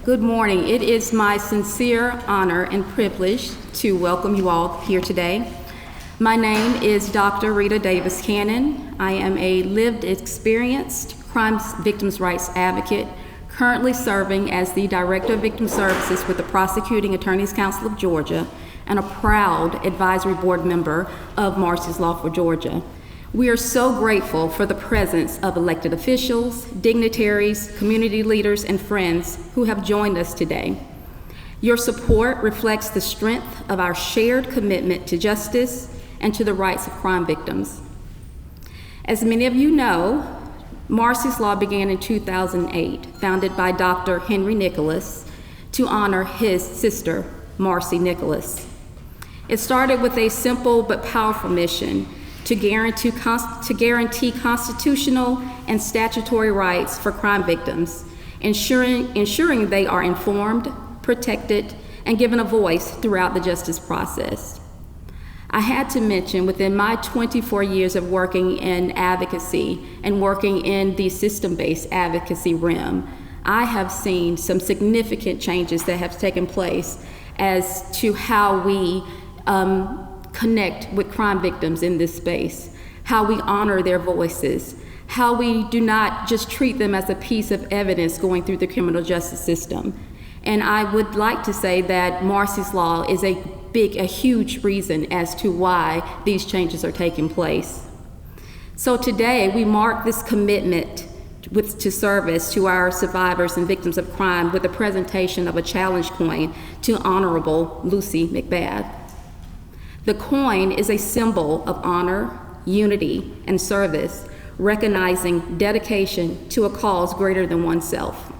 Good morning. It is my sincere honor and privilege to welcome you all here today. My name is Dr. Rita Davis Cannon. I am a lived experienced crime victims' rights advocate, currently serving as the Director of Victim Services with the Prosecuting Attorneys Council of Georgia and a proud advisory board member of Marsy's Law for Georgia. We are so grateful for the presence of elected officials, dignitaries, community leaders, and friends who have joined us today. Your support reflects the strength of our shared commitment to justice and to the rights of crime victims. As many of you know, Marsy's Law began in 2008, founded by Dr. Henry Nicholas to honor his sister, Marsy Nicholas. It started with a simple but powerful mission to guarantee constitutional and statutory rights for crime victims, ensuring they are informed, protected, and given a voice throughout the justice process. I had to mention, within my 24 years of working in advocacy and working in the system-based advocacy realm, I have seen some significant changes that have taken place as to how we connect with crime victims in this space, how we honor their voices, how we do not just treat them as a piece of evidence going through the criminal justice system. And I would like to say that Marsy's Law is a huge reason as to why these changes are taking place. So today we mark this commitment to service to our survivors and victims of crime with the presentation of a challenge coin to Honorable Lucy McBath. The coin is a symbol of honor, unity, and service, recognizing dedication to a cause greater than oneself.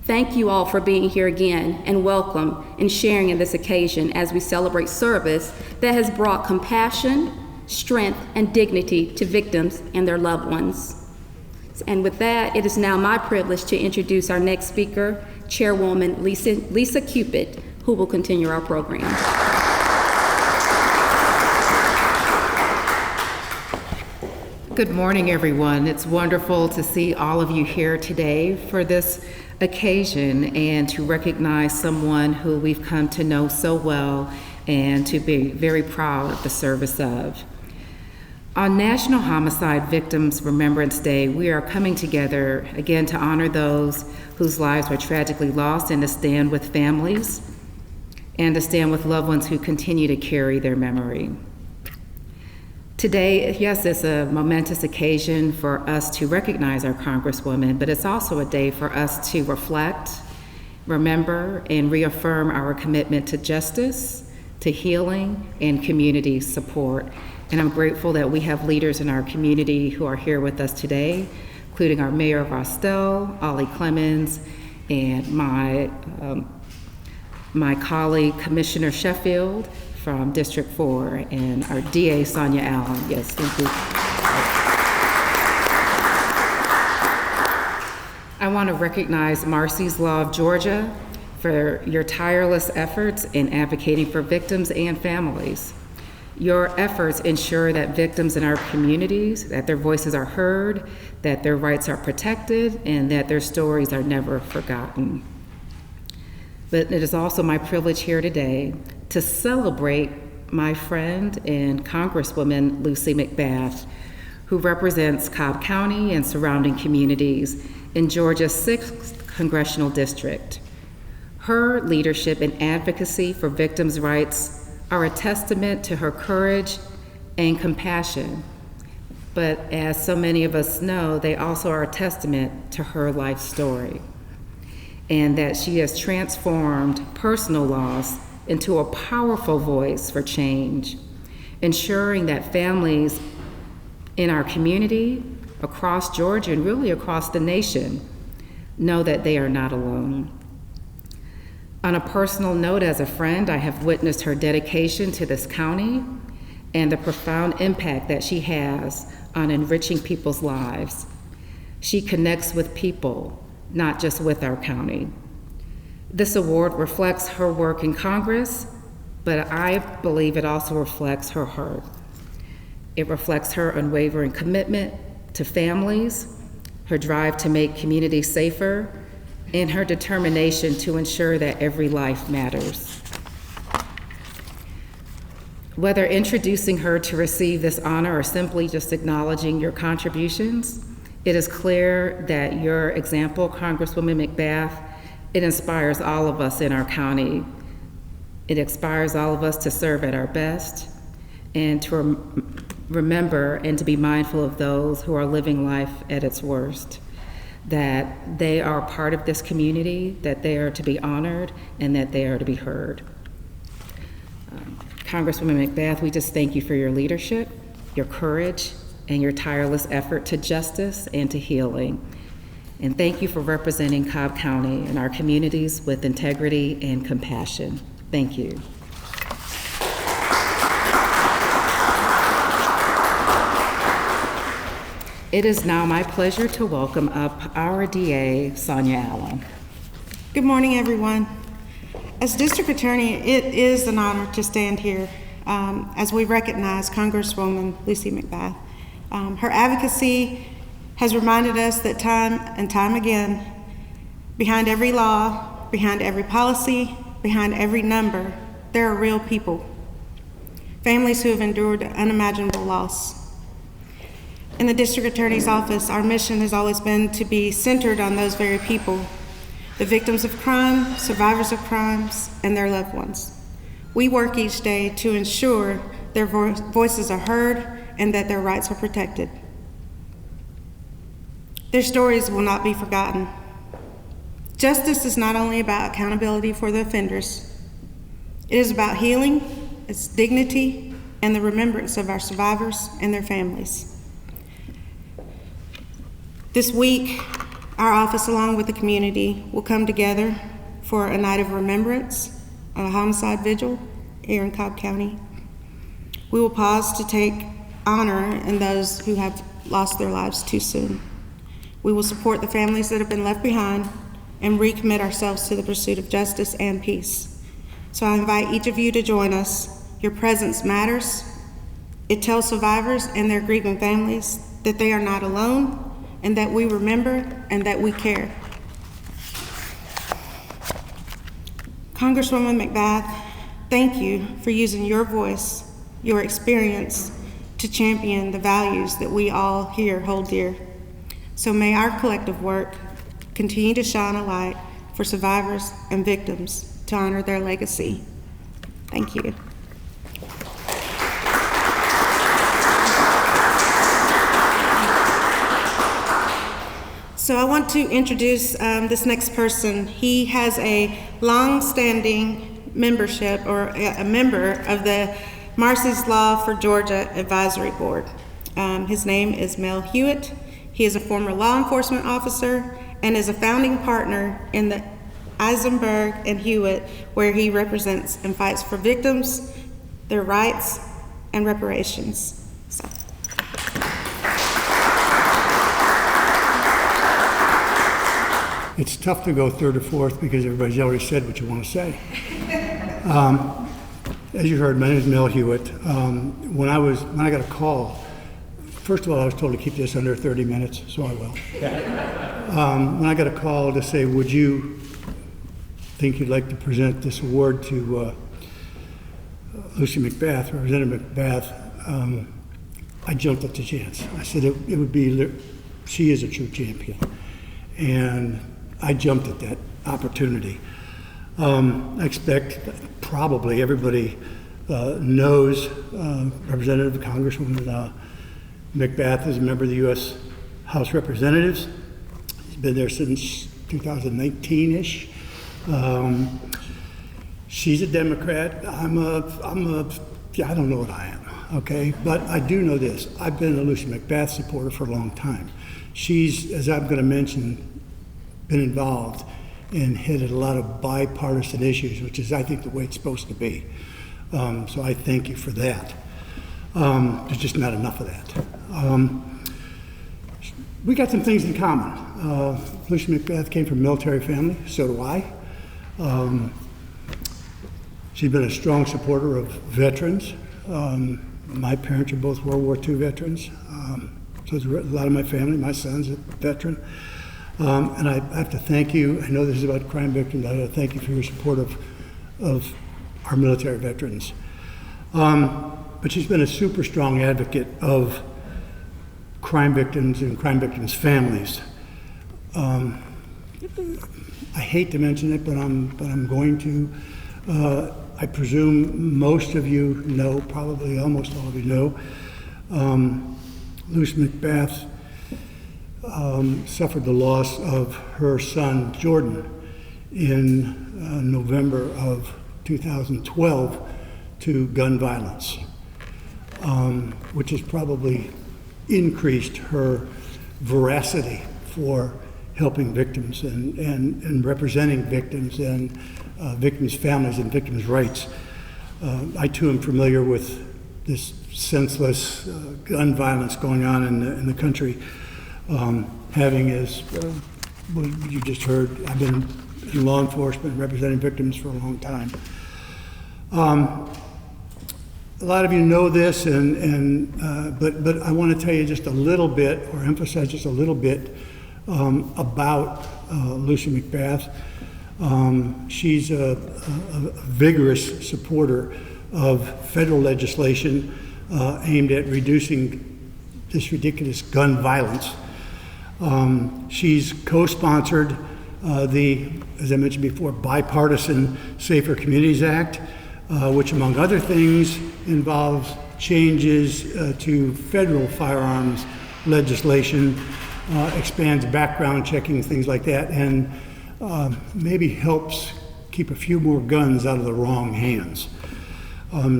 Thank you all for being here again, and welcome and sharing in this occasion as we celebrate service that has brought compassion, strength, and dignity to victims and their loved ones. And with that, it is now my privilege to introduce our next speaker, Chairwoman Lisa Cupid, who will continue our program. Good morning, everyone. It's wonderful to see all of you here today for this occasion and to recognize someone who we've come to know so well and to be very proud of the service of. On National Homicide Victims Remembrance Day, we are coming together again to honor those whose lives were tragically lost and to stand with families and to stand with loved ones who continue to carry their memory. Today, yes, it's a momentous occasion for us to recognize our Congresswoman, but it's also a day for us to reflect, remember, and reaffirm our commitment to justice, to healing, and community support. And I'm grateful that we have leaders in our community who are here with us today, including our Mayor of Austell, Ollie Clemens, and my colleague, Commissioner Sheffield, from District 4, and our DA, Sonya Allen. Yes, thank you. I want to recognize Marsy's Law of Georgia for your tireless efforts in advocating for victims and families. Your efforts ensure that victims in our communities, that their voices are heard, that their rights are protected, and that their stories are never forgotten. But it is also my privilege here today to celebrate my friend and Congresswoman Lucy McBath, who represents Cobb County and surrounding communities in Georgia's 6th Congressional District. Her leadership and advocacy for victims' rights are a testament to her courage and compassion. But as so many of us know, they also are a testament to her life story, and that she has transformed personal loss into a powerful voice for change, ensuring that families in our community, across Georgia, and really across the nation, know that they are not alone. On a personal note, as a friend, I have witnessed her dedication to this county and the profound impact that she has on enriching people's lives. She connects with people, not just with our county. This award reflects her work in Congress, but I believe it also reflects her heart. It reflects her unwavering commitment to families, her drive to make communities safer, and her determination to ensure that every life matters. Whether introducing her to receive this honor or simply just acknowledging your contributions, it is clear that your example, Congresswoman McBath, it inspires all of us in our county. It inspires all of us to serve at our best and to remember and to be mindful of those who are living life at its worst, that they are part of this community, that they are to be honored, and that they are to be heard. Congresswoman McBath, we just thank you for your leadership, your courage, and your tireless effort to justice and to healing. And thank you for representing Cobb County and our communities with integrity and compassion. Thank you. It is now my pleasure to welcome up our DA, Sonya Allen. Good morning, everyone. As District Attorney, it is an honor to stand here as we recognize Congresswoman Lucy McBath. Her advocacy has reminded us that time and time again, behind every law, behind every policy, behind every number, there are real people, families who have endured unimaginable loss. In the District Attorney's Office, our mission has always been to be centered on those very people, the victims of crime, survivors of crimes, and their loved ones. We work each day to ensure their voices are heard and that their rights are protected. Their stories will not be forgotten. Justice is not only about accountability for the offenders, it is about healing, its dignity, and the remembrance of our survivors and their families. This week, our office, along with the community, will come together for a night of remembrance, a homicide vigil here in Cobb County. We will pause to take honor in those who have lost their lives too soon. We will support the families that have been left behind and recommit ourselves to the pursuit of justice and peace. So I invite each of you to join us. Your presence matters. It tells survivors and their grieving families that they are not alone, and that we remember and that we care. Congresswoman McBath, thank you for using your voice, your experience, to champion the values that we all here hold dear. So may our collective work continue to shine a light for survivors and victims to honor their legacy. Thank you. So I want to introduce this next person. He has a long-standing membership, or a member of the Marsy's Law for Georgia Advisory Board. His name is Mel Hewitt. He is a former law enforcement officer and is a founding partner in the Eisenberg and Hewitt, where he represents and fights for victims, their rights, and reparations. So. It's tough to go third or fourth because everybody's already said what you want to say. As you heard, my name is Mel Hewitt. When I got a call, first of all, I was told to keep this under 30 minutes, so I will. When I got a call to say, would you think you'd like to present this award to Lucy McBath, Representative McBath, I jumped at the chance. I said it would be, she is a true champion. And I jumped at that opportunity. I expect probably everybody knows Representative Congresswoman McBath is a member of the U.S. House of Representatives. He's been there since 2019-ish. She's a Democrat. I don't know what I am, okay? But I do know this. I've been a Lucy McBath supporter for a long time. She's, as I'm going to mention, been involved and hit at a lot of bipartisan issues, which is, I think, the way it's supposed to be. So I thank you for that. There's just not enough of that. We got some things in common. Lucy McBath came from a military family, so do I. She's been a strong supporter of veterans. My parents are both World War II veterans. So there's a lot of my family. My son's a veteran. And I have to thank you. I know this is about crime victims. I have to thank you for your support of our military veterans. But she's been a super strong advocate of crime victims and crime victims' families. I hate to mention it, but I'm going to. I presume most of you know, probably almost all of you know, Lucy McBath suffered the loss of her son Jordan in November of 2012 to gun violence, which has probably increased her veracity for helping victims and representing victims and victims' families and victims' rights. I too am familiar with this senseless gun violence going on in the country. Having, as you just heard, I've been in law enforcement representing victims for a long time. A lot of you know this, but I want to tell you just a little bit, or emphasize just a little bit about Lucy McBath. She's a vigorous supporter of federal legislation aimed at reducing this ridiculous gun violence. She's co-sponsored as I mentioned before, bipartisan Safer Communities Act, which among other things involves changes to federal firearms legislation, expands background checking, things like that, and maybe helps keep a few more guns out of the wrong hands.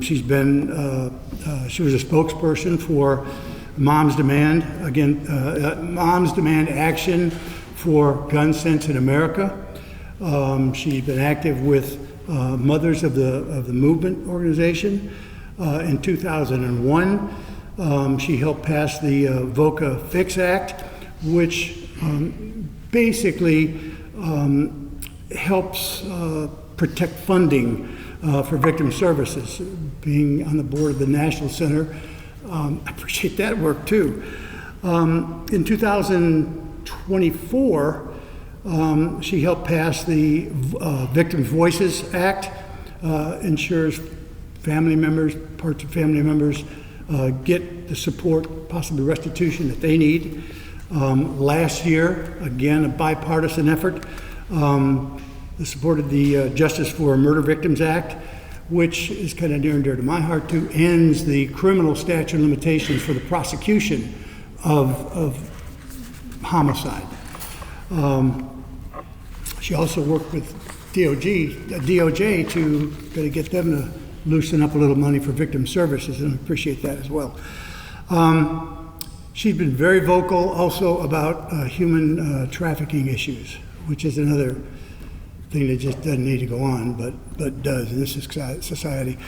She was a spokesperson for Moms Demand Action for Gun Sense in America. She's been active with Mothers of the Movement organization. In 2001, she helped pass the VOCA Fix Act, which basically helps protect funding for victim services. Being on the board of the National Center, I appreciate that work too. In 2024, she helped pass the Victims' Voices Act, ensures family members, parts of family members, get the support, possibly restitution that they need. Last year, again, a bipartisan effort, supported the Justice for Murder Victims Act, which is kind of near and dear to my heart too, ends the criminal statute of limitations for the prosecution of homicide. She also worked with DOJ to get them to loosen up a little money for victim services, and I appreciate that as well. She's been very vocal also about human trafficking issues, which is another thing that just doesn't need to go on, but does in this society.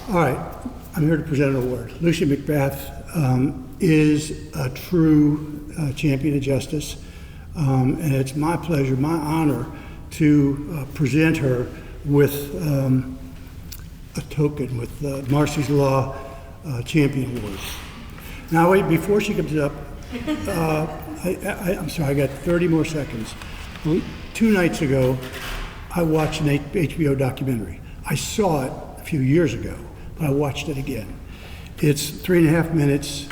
All right, I'm here to present an award. Lucy McBath is a true champion of justice, and it's my pleasure, my honor, to present her with a token with Marsy's Law Champion Award. Now wait, before she comes up, I'm sorry, I got 30 more seconds. 2 nights ago, I watched an HBO documentary. I saw it a few years ago, but I watched it again. It's 3.5 minutes,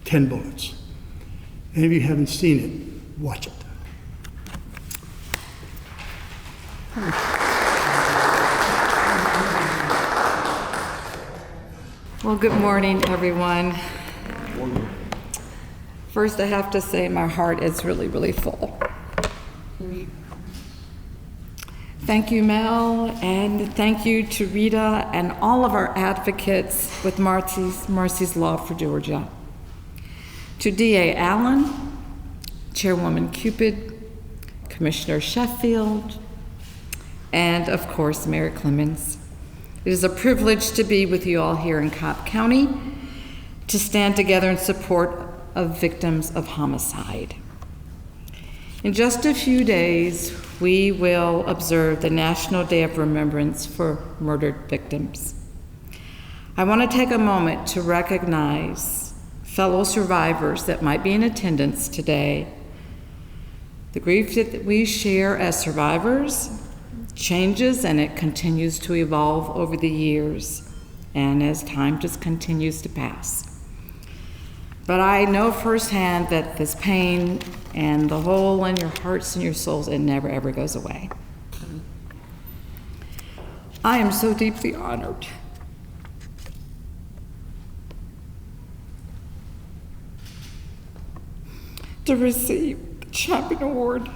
10 bullets. Any of you haven't seen it, watch it. Well, good morning, everyone. First, I have to say my heart is really, really full. Thank you, Mel, and thank you to Rita and all of our advocates with Marsy's Law for Georgia. To D.A. Allen, Chairwoman Cupid, Commissioner Sheffield, and of course, Mayor Clemens. It is a privilege to be with you all here in Cobb County to stand together in support of victims of homicide. In just a few days, we will observe the National Day of Remembrance for murdered victims. I want to take a moment to recognize fellow survivors that might be in attendance today The grief that we share as survivors changes, and it continues to evolve over the years and as time just continues to pass. But I know firsthand that this pain and the hole in your hearts and your souls, it never ever goes away. I am so deeply honored to receive the Champion Award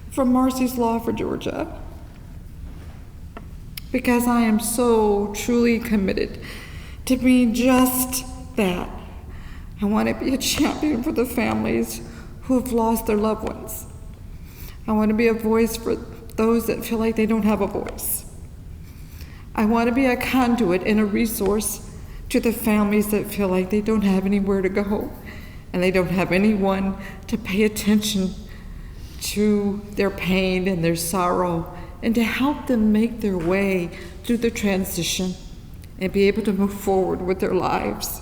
from Marsy's Law for Georgia, because I am so truly committed to being just that. I want to be a champion for the families who have lost their loved ones. I want to be a voice for those that feel like they don't have a voice. I want to be a conduit and a resource to the families that feel like they don't have anywhere to go and they don't have anyone to pay attention to their pain and their sorrow and to help them make their way through the transition and be able to move forward with their lives.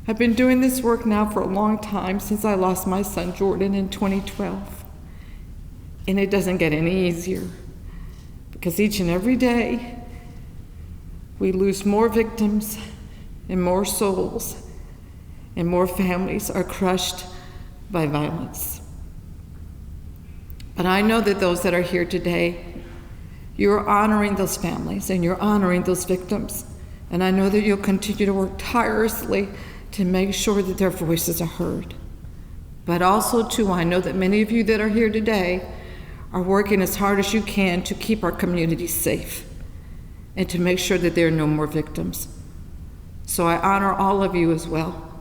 I've been doing this work now for a long time, since I lost my son Jordan in 2012. And it doesn't get any easier, because each and every day we lose more victims and more souls, and more families are crushed by violence. But I know that those that are here today, you're honoring those families and you're honoring those victims. And I know that you'll continue to work tirelessly to make sure that their voices are heard. But also, too, I know that many of you that are here today are working as hard as you can to keep our community safe and to make sure that there are no more victims. So I honor all of you as well,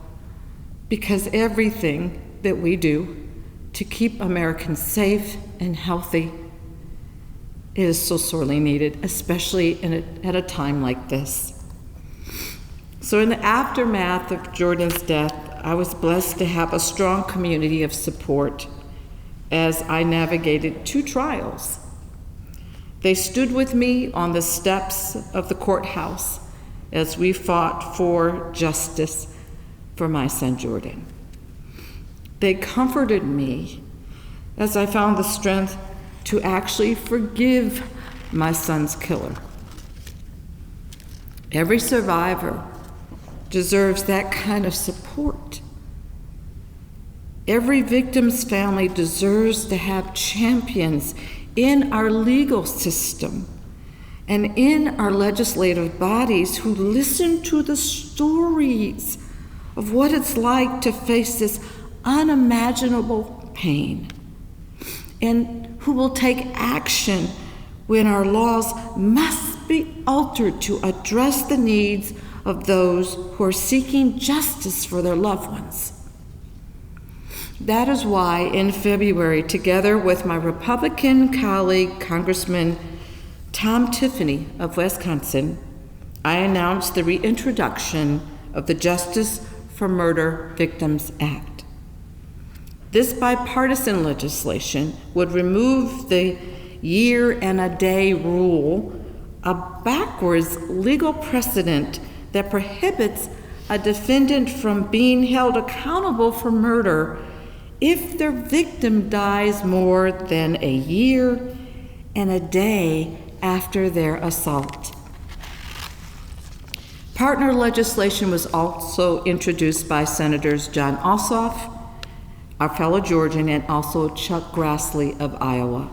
because everything that we do to keep Americans safe and healthy is so sorely needed, especially at a time like this. So in the aftermath of Jordan's death, I was blessed to have a strong community of support as I navigated 2 trials. They stood with me on the steps of the courthouse as we fought for justice for my son Jordan. They comforted me as I found the strength to actually forgive my son's killer. Every survivor deserves that kind of support. Every victim's family deserves to have champions in our legal system and in our legislative bodies who listen to the stories of what it's like to face this unimaginable pain, and who will take action when our laws must be altered to address the needs of those who are seeking justice for their loved ones. That is why in February, together with my Republican colleague, Congressman Tom Tiffany of Wisconsin, I announced the reintroduction of the Justice for Murder Victims Act. This bipartisan legislation would remove the year and a day rule, a backwards legal precedent that prohibits a defendant from being held accountable for murder if their victim dies more than a year and a day after their assault. Partner legislation was also introduced by Senators John Ossoff, our fellow Georgian, and also Chuck Grassley of Iowa.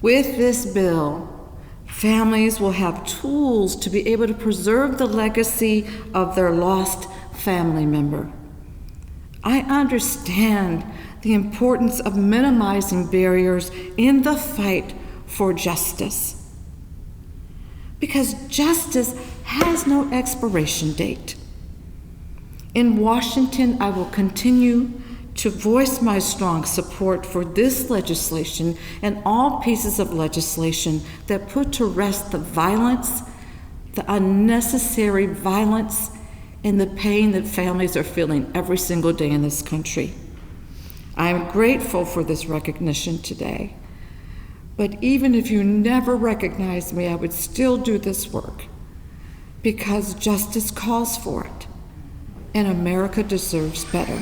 With this bill, families will have tools to be able to preserve the legacy of their lost family member. I understand the importance of minimizing barriers in the fight for justice, because justice has no expiration date. In Washington, I will continue to voice my strong support for this legislation and all pieces of legislation that put to rest the violence, the unnecessary violence, and the pain that families are feeling every single day in this country. I am grateful for this recognition today. But even if you never recognized me, I would still do this work, because justice calls for it, and America deserves better.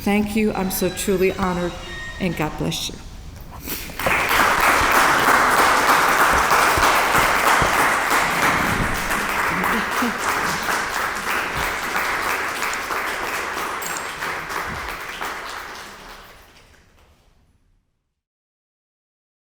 Thank you. I'm so truly honored, and God bless you.